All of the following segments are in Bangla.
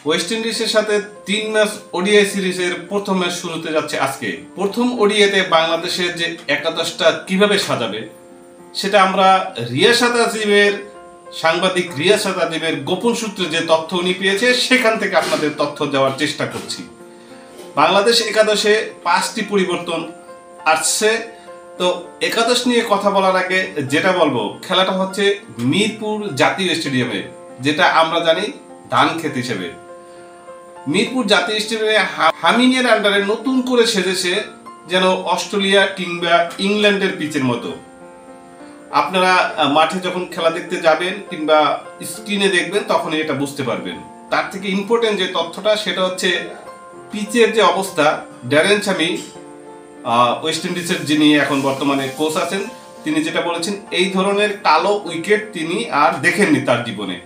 ওয়েস্ট ইন্ডিজের সাথে ৩ ম্যাচ ওডিআই সিরিজের প্রথম ম্যাচ শুরুতে যাচ্ছে আজকে। প্রথম ওডিআইতে বাংলাদেশের যে একাদশটা কিভাবে সাজাবে সেটা আমরা সাংবাদিক রিয়াসাত আজিমের গোপন সূত্রে যে তথ্য উনি পেয়েছে সেখান থেকে আপনাদের তথ্য দেওয়ার চেষ্টা করছি। বাংলাদেশ একাদশে 5টি পরিবর্তন আসছে। তো একাদশ নিয়ে কথা বলার আগে যেটা বলবো, খেলাটা হচ্ছে মিরপুর জাতীয় স্টেডিয়ামে, যেটা আমরা জানি ধানক্ষেত হিসেবে। মিরপুর জাতীয় স্টেডিয়ামে হামিনের আন্ডারে নতুন করে সেজেছে যেন অস্ট্রেলিয়া কিংবা ইংল্যান্ডের পিচের মতো। আপনারা মাঠে যখন খেলা দেখতে যাবেন কিংবা স্ক্রিনে দেখবেন তখন এটা বুঝতে পারবেন। তার থেকে ইম্পর্টেন্ট যে তথ্যটা সেটা হচ্ছে পিচের যে অবস্থা। ড্যারেন স্যামি, ওয়েস্ট ইন্ডিজের যিনি এখন বর্তমানে কোচ আছেন, তিনি যেটা বলেছেন, এই ধরনের কালো উইকেট তিনি আর দেখেননি তার জীবনে।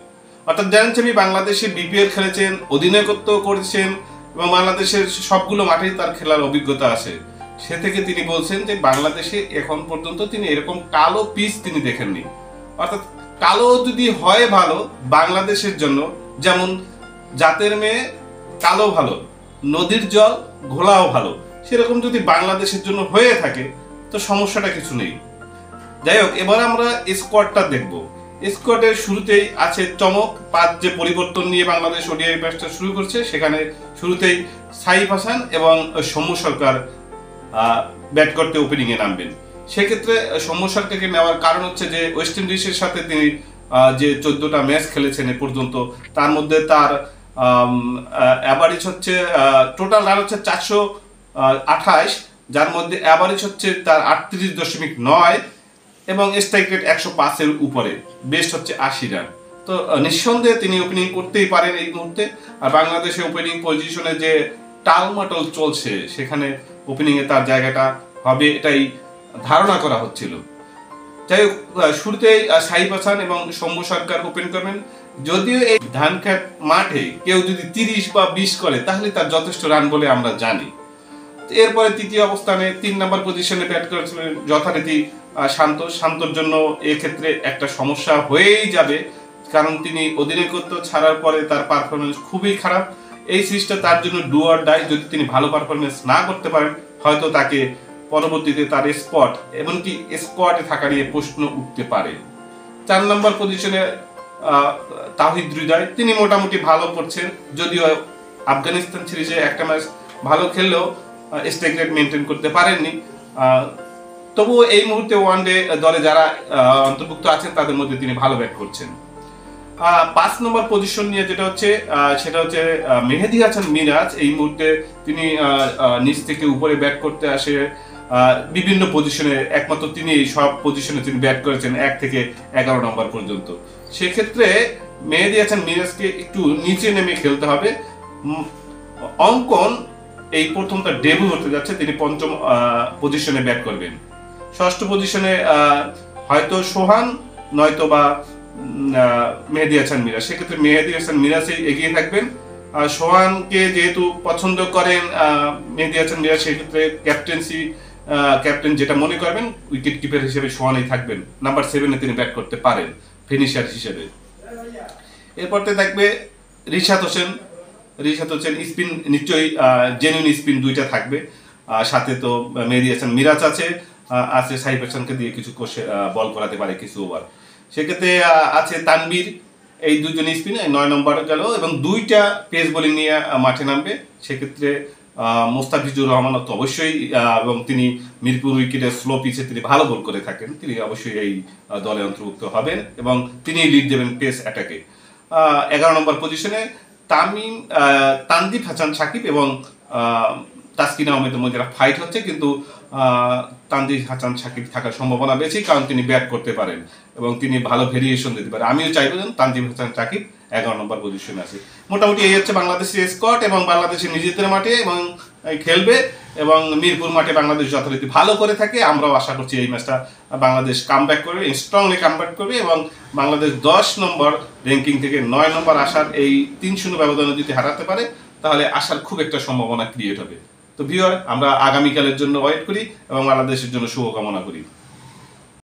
অর্থাৎ ড্যারেন স্যামি বাংলাদেশে বিপিএল খেলেছেন, অধিনায়কত্ব করেছেন এবং বাংলাদেশের সবগুলো মাঠেই তার খেলার অভিজ্ঞতা আছে। সে থেকে তিনি বলছেন যে বাংলাদেশে এখন পর্যন্ত তিনি এরকম কালো পিচ তিনি দেখেননি। অর্থাৎ কালো যদি হয় ভালো বাংলাদেশের জন্য, যেমন জাতের মেয়ে কালো ভালো, নদীর জল ঘোলাও ভালো, সেরকম যদি বাংলাদেশের জন্য হয়ে থাকে তো সমস্যাটা কিছু নেই। যাই হোক, এবার আমরা স্কোয়াডটা দেখব। স্কোয়াডের শুরুতেই আছে চমক। 5 যে পরিবর্তন নিয়ে বাংলাদেশ ওডিআই ম্যাচটা শুরু করছে, সেখানে শুরুতেই সাইফ হাসান এবং সৌম্য সরকার ব্যাট করতে ওপেনিংয়ে নামবেন। সেক্ষেত্রে সৌম্য সরকারকে নেওয়ার কারণ হচ্ছে যে ওয়েস্ট ইন্ডিজের সাথে তিনি যে 14টা ম্যাচ খেলেছেন এ পর্যন্ত, তার মধ্যে তার অ্যাভারেজ হচ্ছে টোটাল রান হচ্ছে 428, যার মধ্যে অ্যাভারেজ হচ্ছে তার 38.9 এবং স্ট্রাইক রেট 105-এর উপরে, বেস্ট হচ্ছে 80 রান। তো নিঃসন্দেহে তিনি ওপেনিং করতেই পারেন এই মুহূর্তে। আর বাংলাদেশে ওপেনিং পজিশনে যে টালমাটল চলছে, সেখানে ওপেনিংয়ে তার জায়গাটা হবে এটাই ধারণা করা হচ্ছিল। যাই হোক, শুরুতেই সাইফ হাসান এবং সৌম্য সরকার ওপেন করবেন। যদিও এই ধানক্ষেত মাঠে কেউ যদি 30 বা 20 করে তাহলে তার যথেষ্ট রান বলে আমরা জানি। এরপরে তৃতীয় অবস্থানে 3 নম্বর পজিশনে ব্যাট করেছিলেন যথারীতি শান্তর জন্য এক্ষেত্রে একটা সমস্যা হয়েই যাবে, কারণ তিনি অধিনায়কত্ব ছাড়ার পরে তার পারফরমেন্স খুবই খারাপ। এই সিরিজটা তার জন্য ডু অর ডাই। যদি তিনি ভালো পারফরমেন্স না করতে পারেন, হয়তো তাকে পরবর্তীতে তার স্পট এমনকি স্কোয়াডে থাকা নিয়ে প্রশ্ন উঠতে পারে। 4 নম্বর পজিশনে তাওহিদ হৃদয়, তিনি মোটামুটি ভালো করছেন, যদিও আফগানিস্তান সিরিজে একটা ম্যাচ ভালো খেললেও স্ট্রাইক রেট মেনটেন করতে পারেননি। তবুও এই মুহূর্তে ওয়ানডে দলে যারা অন্তর্ভুক্ত আছেন তাদের মধ্যে তিনি ভালো ব্যাট করছেন। 5 নম্বর পজিশন নিয়ে সেটা হচ্ছে মেহেদী হাসান মিরাজ। এই মুহূর্তে তিনি নিচ থেকে উপরে ব্যাট করতে আসে বিভিন্ন পজিশনে, একমাত্র তিনি সব পজিশনে তিনি ব্যাট করেছেন 1 থেকে 11 নম্বর পর্যন্ত। সেক্ষেত্রে মেহেদী হাসান মিরাজকে একটু নিচে নেমে খেলতে হবে। অঙ্কন এই প্রথম তার ডেবিউ হতে যাচ্ছে, তিনি 5ম পজিশনে ব্যাট করবেন। 6ষ্ঠ পজিশনে হয়তো সোহান নয়তো বা মেহেদী হাসান মিরাজ। সেক্ষেত্রে মেহেদী হাসান মিরাজই এগিয়ে থাকবেন। সোহানকে যেহেতু পছন্দ করেন মেহেদী হাসান মিরাজ, সেক্ষেত্রে ক্যাপ্টেন যেটা মনে করবেন উইকেট কিপার হিসেবে সোহানই থাকবেন। নাম্বার 7-এ তিনি ব্যাট করতে পারেন ফিনিশার হিসেবে। এরপরতে থাকবে রিশাদ হোসেন। স্পিন নিশ্চয়ই জেনুইন স্পিন 2টা থাকবে। সাথে তো মেহেদী হাসান মিরাজ আছে সাইফ হাসানকে দিয়ে কিছু বল করাতে পারে কিছু ওভার। সেক্ষেত্রে আছে তানবীর, এই 2জন স্পিন 9 নম্বর গেল এবং 2টা পেস বোলিং নিয়ে মাঠে নামবে। সেক্ষেত্রে মোস্তাফিজুর রহমান তো অবশ্যই, এবং তিনি মিরপুর উইকেটে স্লো পিচে তিনি ভালো বল করে থাকেন, তিনি অবশ্যই এই দলে অন্তর্ভুক্ত হবেন এবং তিনি লিড দেবেন পেস অ্যাটাকে। 11 নম্বর পজিশনে তানজিব হাসান সাকিব এবং তাসকিন আহমেদের মধ্যে একটা ফাইট হচ্ছে, কিন্তু তানজিব হাসান সাকিব থাকার সম্ভাবনা বেশি, কারণ তিনি ব্যাট করতে পারেন এবং তিনি ভালো ভেরিয়েশন দিতে পারেন। আমিও চাইবো যেন তানজিব হাসান সাকিব 11 নম্বর পজিশনে আছে। মোটামুটি এই হচ্ছে বাংলাদেশের স্কোয়াড এবং বাংলাদেশের নিজেদের মাঠে এবং খেলবে এবং মিরপুর মাঠে বাংলাদেশ যথারীতি ভালো করে থাকে। আমরাও আশা করছি এই ম্যাচটা বাংলাদেশ কামব্যাক করবে, স্ট্রংলি কামব্যাক করবে এবং বাংলাদেশ 10 নম্বর র্যাঙ্কিং থেকে 9 নম্বর আসার এই 3-0 ব্যবধানে যদি হারাতে পারে তাহলে আসার খুব একটা সম্ভাবনা ক্রিয়েট হবে। তো ভিউয়ার, আমরা আগামীকালের জন্য ওয়েট করি এবং বাংলাদেশের জন্য শুভকামনা করি।